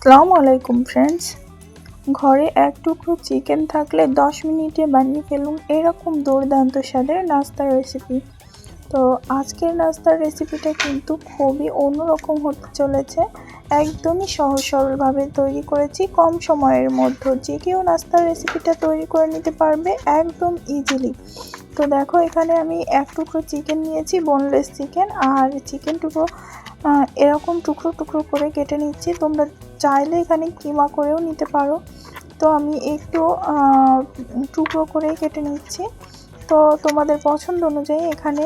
আসসালামু আলাইকুম ফ্রেন্ডস। ঘরে এক টুকরো চিকেন থাকলে 10 মিনিটে বানিয়ে ফেলুন এরকম দুর্দান্ত স্বাদের নাস্তার রেসিপি। তো আজকের নাস্তার রেসিপিটা কিন্তু খুবই অন্যরকম হতে চলেছে। একদমই সহজ সরলভাবে তৈরি করেছি কম সময়ের মধ্যে। যে কেউ নাস্তার রেসিপিটা তৈরি করে নিতে পারবে একদম ইজিলি। তো দেখো, এখানে আমি এক টুকরো চিকেন নিয়েছি, বোনলেস চিকেন। আর চিকেন টুকরো এরকম টুকরো টুকরো করে কেটে নিচ্ছি। তোমরা চাইলে এখানে কিমা করেও নিতে পারো। তো আমি একটু টুকরো করে কেটে নিচ্ছি। তো তোমাদের পছন্দ অনুযায়ী এখানে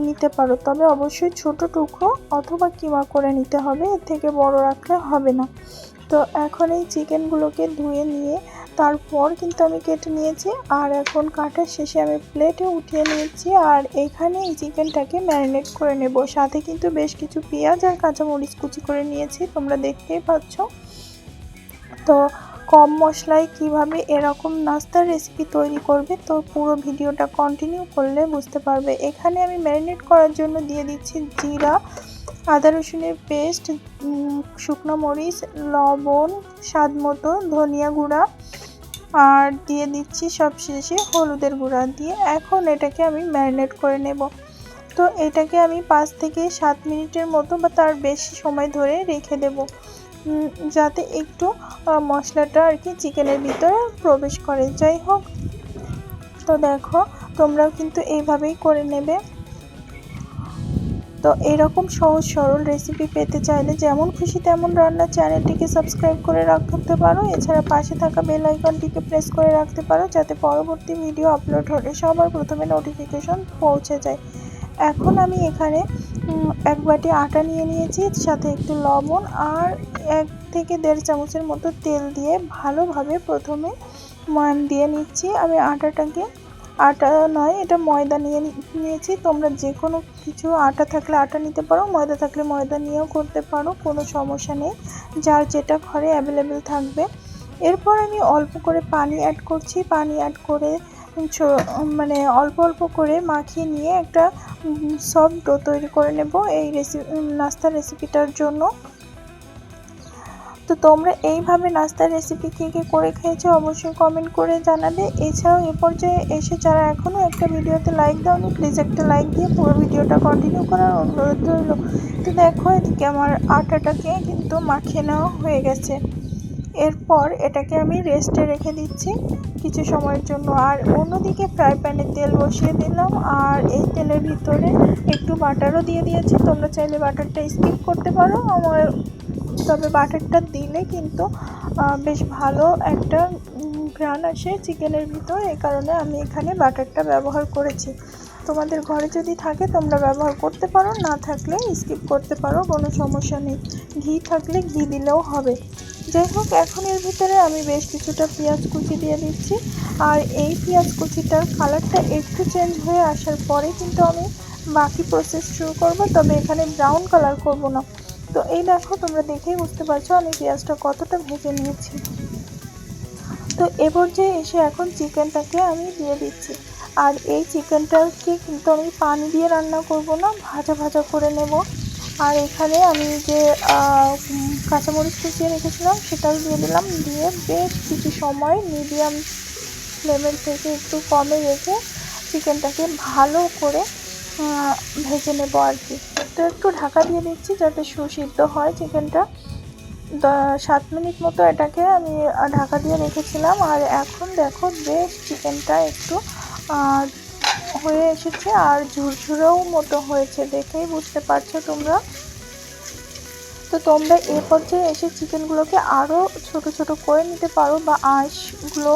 নিতে পারো, তবে অবশ্যই ছোট টুকরো অথবা কিমা করে নিতে হবে, এর থেকে বড় রাখলে হবে না। তো এখন এই চিকেনগুলোকে ধুয়ে নিয়ে তারপর কিন্তু আমি কেটে নিয়েছি। আর এখন কাটার শেষে আমি প্লেটে উঠিয়ে নিয়েছি। আর এখানে এই চিকেনটাকে ম্যারিনেট করে নেব। সাথে কিন্তু বেশ কিছু পেঁয়াজ আর কাঁচামরিচ কুচি করে নিয়েছি, তোমরা দেখতেই পাচ্ছ। তো কম মশলায় কিভাবে এরকম নাস্তার রেসিপি তৈরি করবে, তো পুরো ভিডিওটা কন্টিনিউ করলে বুঝতে পারবে। এখানে আমি ম্যারিনেট করার জন্য দিয়ে দিচ্ছি জিরা, আদা রসুনের পেস্ট, শুকনো মরিচ, লবণ স্বাদ মতো, ধনিয়া গুঁড়া, আর দিয়ে দিচ্ছি সবশেষে হলুদের গুঁড়া দিয়ে। এখন এটাকে আমি ম্যারিনেট করে নেব। তো এটাকে আমি 5 থেকে 7 মিনিটের মতো বা তার বেশি সময় ধরে রেখে দেব, যাতে একটু মশলাটা আর কি চিকেনের ভিতরে প্রবেশ করে। যাই হোক, তো দেখো তোমরাও কিন্তু এইভাবেই করে নেবে। তো এরকম সহজ সরল রেসিপি পেতে চাইলে যেমন খুশি তেমন রান্না চ্যানেলটিকে সাবস্ক্রাইব করে রাখতে পারো। এছাড়া পাশে থাকা বেল আইকনটিকে প্রেস করে রাখতে পারো, যাতে পরবর্তী ভিডিও আপলোড হলে সবার প্রথমে নোটিফিকেশন পৌঁছে যায়। এখন আমি এখানে 1 বাটি আটা নিয়ে নিয়েছি, সাথে একটু লবণ আর 1 থেকে 1.5 চামচের মতো তেল দিয়ে ভালোভাবে প্রথমে ময়ান দিয়ে নিচ্ছি। আমি আটা নয়, এটা ময়দা নিয়েছি। তোমরা যে কোনো কিছু, আটা থাকলে আটা নিতে পারো, ময়দা থাকলে ময়দা নিয়েও করতে পারো, কোনো সমস্যা নেই, যার যেটা ঘরে অ্যাভেলেবেল থাকবে। এরপর আমি অল্প করে পানি অ্যাড করছি। পানি অ্যাড করে মানে অল্প অল্প করে মাখিয়ে নিয়ে একটা সফট ডো তৈরি করে নেব এই নাস্তার রেসিপিটার জন্য। তো তোমরা এইভাবে নাস্তার রেসিপি কে কে করে খেয়েছো অবশ্যই কমেন্ট করে জানাবে। এছাড়াও এ পর্যায়ে এসে যারা এখনও একটা ভিডিওতে লাইক দাওনি, প্লিজ একটা লাইক দিয়ে পুরো ভিডিওটা কন্টিনিউ করার অনুরোধ রইল। তো দেখো, এদিকে আমার আটাটাকে কিন্তু মাখিয়ে নেওয়া হয়ে গেছে। এরপর এটাকে আমি রেস্টে রেখে দিচ্ছি কিছু সময়ের জন্য। আর অন্যদিকে ফ্রাই প্যানে তেল বসিয়ে দিলাম, আর এই তেলের ভিতরে একটু বাটারও দিয়ে দিয়েছি। তোমরা চাইলে বাটারটা স্কিপ করতে পারো, তবে বাটারটা দিলে কিন্তু বেশ ভালো একটা ঘ্রাণ আসে চিকেনের ভিতর, এই কারণে আমি এখানে বাটারটা ব্যবহার করেছি। তোমাদের ঘরে যদি থাকে তোমরা ব্যবহার করতে পারো, না থাকলে স্কিপ করতে পারো, কোনো সমস্যা নেই। ঘি থাকলে ঘি দিলেও হবে। যাই হোক, এখন এর ভিতরে আমি বেশ কিছুটা পেঁয়াজ কুচি দিয়ে দিচ্ছি। আর এই পেঁয়াজ কুচিটার কালারটা একটু চেঞ্জ হয়ে আসার পরে কিন্তু আমি বাকি প্রসেস শুরু করব, তবে এখানে ব্রাউন কালার করব না। তো এই দেখো, তোমরা দেখেই বুঝতে পারছো আমি পেঁয়াজটা কতটা ভেজে নিয়েছি। তো এ পর্যায়ে এসে এখন চিকেনটাকে আমি দিয়ে দিচ্ছি। আর এই চিকেনটাকে কিন্তু আমি পানি দিয়ে রান্না করব না, ভাজা ভাজা করে নেব। আর এখানে আমি যে কাঁচামরিচ কুচিয়ে রেখেছিলাম সেটাও দিয়ে দিলাম, দিয়ে বেশ কিছু সময় মিডিয়াম ফ্লেমের থেকে একটু কমে রেখে চিকেনটাকে ভালো করে ভেজে নেব আর কি। তো একটু ঢাকা দিয়ে দিচ্ছি যাতে সুসিদ্ধ হয় চিকেনটা। 7 মিনিট মতো এটাকে আমি ঢাকা দিয়ে রেখেছিলাম। আর এখন দেখো বেশ চিকেনটা একটু হয়ে এসেছে, আর ঝুরঝুরেও মতো হয়েছে, দেখেই বুঝতে পারছো তোমরা। তো তোমরা এ পর্যায়ে এসে চিকেনগুলোকে আরও ছোট ছোট করে নিতে পারো, বা আঁশগুলো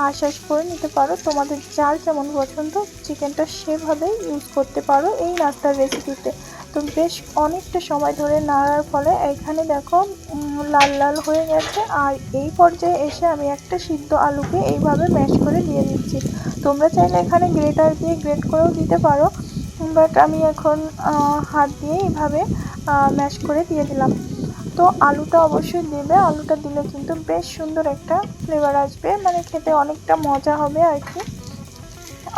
আঁশ করে নিতে পারো। তোমাদের যার যেমন পছন্দ চিকেনটা সেভাবেই ইউজ করতে পারো এই নাস্তার রেসিপিতে। তো বেশ অনেকটা সময় ধরে নাড়ার ফলে এখানে দেখো লাল লাল হয়ে গেছে। আর এই পর্যায়ে এসে আমি একটা সিদ্ধ আলুকে এইভাবে ম্যাশ করে দিয়ে দিচ্ছি। তোমরা চাইলে এখানে গ্রেটার দিয়ে গ্রেট করেও দিতে পারো, বাট আমি এখন হাত দিয়ে এইভাবে ম্যাশ করে দিয়ে দিলাম। তো আলুটা অবশ্যই দেবে, আলুটা দিলে কিন্তু বেশ সুন্দর একটা ফ্লেভার আসবে, মানে খেতে অনেকটা মজা হবে আর কি।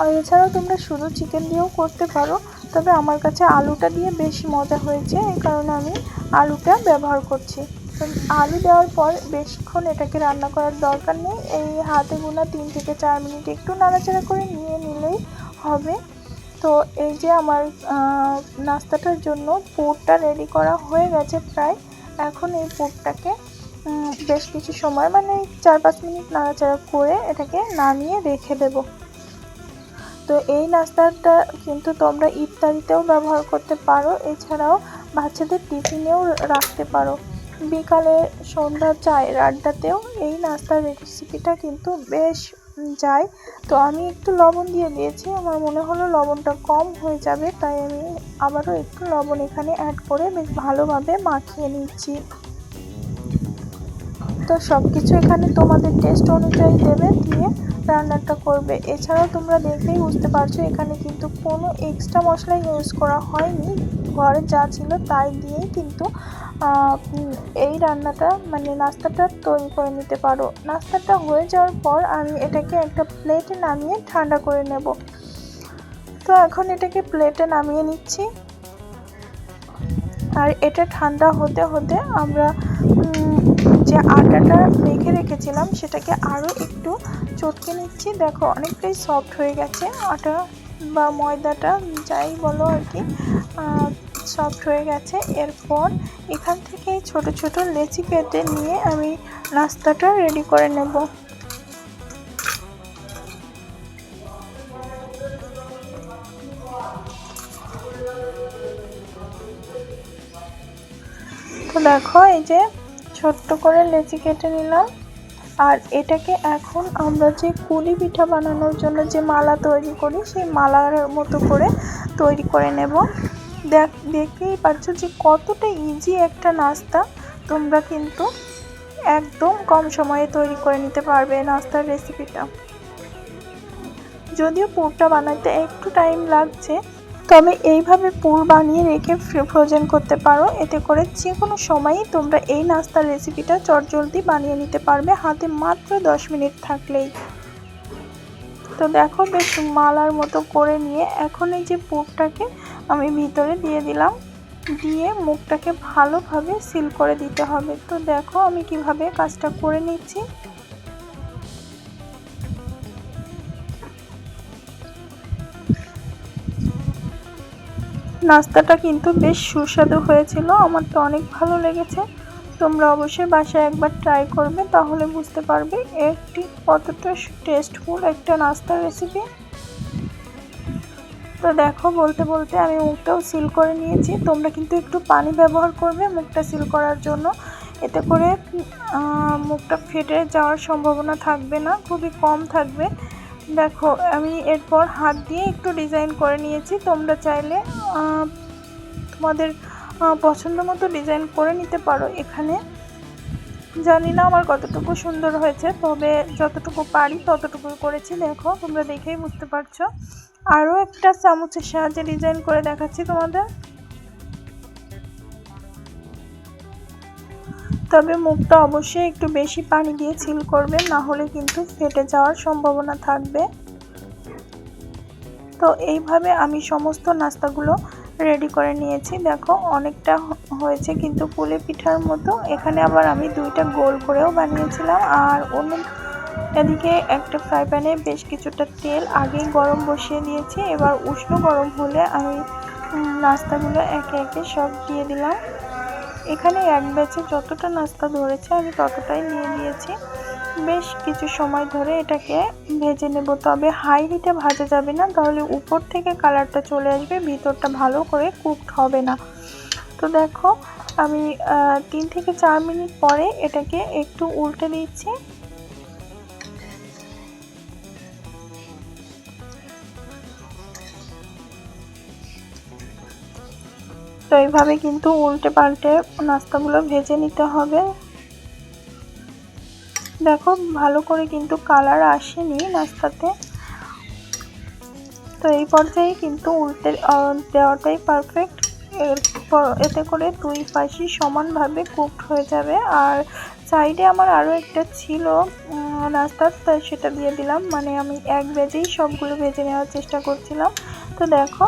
আর এছাড়াও তোমরা শুধু চিকেন দিয়েও করতে পারো, তবে আমার কাছে আলুটা দিয়ে বেশি মজা হয়েছে, এই কারণে আমি আলুটা ব্যবহার করছি। তো আলু দেওয়ার পর বেশিক্ষণ এটাকে রান্না করার দরকার নেই, এই হাতে গোনা 3 থেকে 4 মিনিট একটু নাড়াচাড়া করে নিয়ে নিলেই হবে। তো এই যে আমার নাস্তাটার জন্য পুরটা রেডি করা হয়ে গেছে প্রায়। এখন এই পুরটাকে বেশ কিছু সময় মানে 4-5 মিনিট নাড়াচাড়া করে এটাকে নামিয়ে রেখে দেব। তো এই নাস্তাটা কিন্তু তোমরা ইফতারিতেও ব্যবহার করতে পারো, এছাড়াও বাচ্চাদের টিফিনেও রাখতে পারো, বিকালে সন্ধ্যা চায়ের আড্ডাতেও এই নাস্তার রেসিপিটা কিন্তু বেশ যায়। তো আমি একটু লবণ দিয়ে দিয়েছি, আমার মনে হলো লবণটা কম হয়ে যাবে, তাই আমি আবারও একটু লবণ এখানে অ্যাড করে বেশ ভালোভাবে মাখিয়ে নিচ্ছি। তো সব কিছু এখানে তোমাদের টেস্ট অনুযায়ী দেবে, দিয়ে রান্নাটা করবে। এছাড়াও তোমরা দেখলেই বুঝতে পারছো এখানে কিন্তু কোনো এক্সট্রা মশলা ইউজ করা হয়নি, ঘরে যা ছিল তাই দিয়েই কিন্তু এই রান্নাটা মানে নাস্তাটা তৈরি করে নিতে পারো। নাস্তাটা হয়ে যাওয়ার পর আমি এটাকে একটা প্লেটে নামিয়ে ঠান্ডা করে নেব। তো এখন এটাকে প্লেটে নামিয়ে নিচ্ছি, আর এটা ঠান্ডা হতে হতে আমরা যে আটাটা মেখে রেখেছিলাম সেটাকে আরও একটু চটকে নিচ্ছি। দেখো অনেকটাই সফট হয়ে গেছে, আটা বা ময়দাটা যাই বলো আর কি, সফট হয়ে গেছে। এরপর এখান থেকে ছোট ছোট লেচি কেটে নিয়ে আমি নাস্তাটা রেডি করে নেব। তো দেখো এই যে ছোট্ট করে লেচি কেটে নিলাম, আর এটাকে এখন আমরা যে কুলি পিঠা বানানোর জন্য যে মালা তৈরি করি সেই মালার মতো করে তৈরি করে নেব। দেখতেই পারছো যে কতটা ইজি একটা নাস্তা, তোমরা কিন্তু একদম কম সময়ে তৈরি করে নিতে পারবে নাস্তার রেসিপিটা। যদিও পুরটা বানাতে একটু টাইম লাগছে, তবে এইভাবে পুর বানিয়ে রেখে ফ্রোজেন করতে পারো, এতে করে যে কোনো সময়ই তোমরা এই নাস্তার রেসিপিটা চটজলদি বানিয়ে নিতে পারবে হাতে মাত্র 10 মিনিট থাকলেই। তো দেখো বেশ মালার মতো করে নিয়ে এখন এই যে পুরটাকে আমি ভিতরে দিয়ে দিলাম, দিয়ে মুখটাকে ভালোভাবে সিল করে দিতে হবে। তো দেখো আমি কিভাবে কাজটা করে নিচ্ছি। নাস্তাটা কিন্তু বেশ সুস্বাদু হয়েছিল, আমার তো অনেক ভালো লেগেছে। তোমরা অবশ্যই বাসায় একবার ট্রাই করবে, তাহলে বুঝতে পারবে একটি কতটা টেস্টফুল একটা নাস্তার রেসিপি। তো দেখো বলতে বলতে আমি মুখটাও সিল করে নিয়েছি। তোমরা কিন্তু একটু পানি ব্যবহার করবে মুখটা সিল করার জন্য, এতে করে মুখটা ফেটে যাওয়ার সম্ভাবনা থাকবে না, খুবই কম থাকবে। দেখো আমি এরপর হাত দিয়ে একটু ডিজাইন করে নিয়েছি, তোমরা চাইলে তোমাদের পছন্দ মতো ডিজাইন করে নিতে পারো। এখানে জানি না আমার কতটুকু সুন্দর হয়েছে, তবে যতটুকু পারি ততটুকু করেছি। দেখো তোমরা দেখেই বুঝতে পারছো। আরও একটা চামচের সাহায্যে ডিজাইন করে দেখাচ্ছি তোমাদের। তবে মুখটা অবশ্যই একটু বেশি পানি দিয়ে সিল করবেন, না হলে কিন্তু ফেটে যাওয়ার সম্ভাবনা থাকবে। তো এইভাবে আমি সমস্ত নাস্তাগুলো রেডি করে নিয়েছি। দেখো অনেকটা হয়েছে কিন্তু পুলি পিঠার মতো। এখানে আবার আমি 2টা গোল করেও বানিয়েছিলাম। আর এদিকে একটা ফ্রাই প্যানে বেশ কিছুটা তেল আগেই গরম বসিয়ে দিয়েছি, এবার উষ্ণ গরম হলে আমি নাস্তাগুলো একে একে সব দিয়ে দিলাম। এখানে এক ব্যাচে যতটা নাস্তা ধরেছে আমি ততটাই নিয়ে দিয়েছি। বেশ কিছু সময় ধরে এটাকে ভেজে নেব, তবে হাই হিটে ভাজা যাবে না, তাহলে উপর থেকে কালারটা চলে আসবে, ভিতরটা ভালো করে কুকড হবে না। তো দেখো আমি 3 থেকে 4 মিনিট পরে এটাকে একটু উল্টে দিচ্ছি। তো এইভাবে কিন্তু উল্টে পাল্টে নাস্তাগুলো ভেজে নিতে হবে। দেখো ভালো করে কিন্তু কালার আসেনি নাস্তাতে, তো এই পর্যায়ে কিন্তু উল্টে দেওয়াটাই পারফেক্ট। এতে করে 2 পাশই সমানভাবে কুকড হয়ে যাবে। আর সাইডে আমার আরও একটা ছিল নাস্তা, তাই সেটা দিয়ে দিলাম, মানে আমি এক ব্যাচেই সবগুলো ভেজে নেওয়ার চেষ্টা করছিলাম। তো দেখো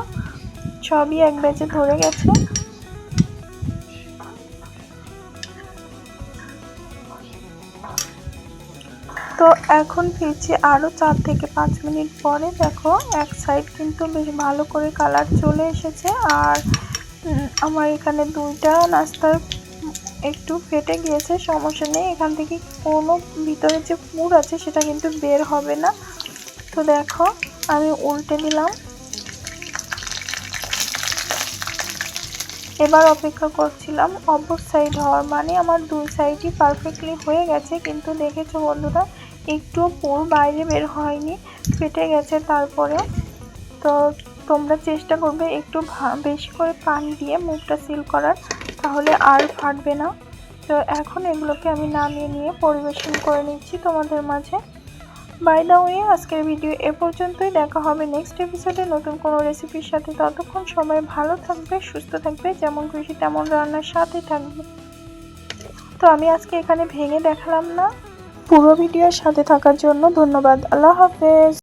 সবই এক ব্যাচে ধরে গেছে। তো এখন ফিরছি আরও 4 থেকে 5 মিনিট পরে। দেখো এক সাইড কিন্তু বেশ ভালো করে কালার চলে এসেছে। আর আমার এখানে 2টা নাস্তার একটু ফেটে গিয়েছে, সমস্যা নেই, এখান থেকে কোনো ভিতরে যে পুর আছে সেটা কিন্তু বের হবে না। তো দেখো আমি উল্টে দিলাম। এবার অপেক্ষা করছিলাম অপর সাইড হওয়ার, মানে আমার 2 সাইডই পারফেক্টলি হয়ে গেছে। কিন্তু দেখেছো বন্ধুরা, একটু পুর বাইরে বের হয়নি, ফেটে গেছে তারপরে। তো তোমরা চেষ্টা করবে একটু বেশি করে পানি দিয়ে মুখটা সিল করার, তাহলে আর ফাটবে না। তো এখন এগুলোকে আমি নামিয়ে নিয়ে পরিবেশন করে নিচ্ছি তোমাদের মাঝে। বাই দ্য ওয়ে, আজকের ভিডিও এ পর্যন্তই। দেখা হবে নেক্সট এপিসোডে নতুন কোনো রেসিপির সাথে। ততক্ষণ সবাই ভালো থাকবে, সুস্থ থাকবে, যেমন খুশি তেমন রান্নার সাথে থাকবে। তো আমি আজকে এখানে ভেঙে দেখালাম না। পুরো ভিডিওর সাথে থাকার জন্য ধন্যবাদ। আল্লাহ হাফেজ।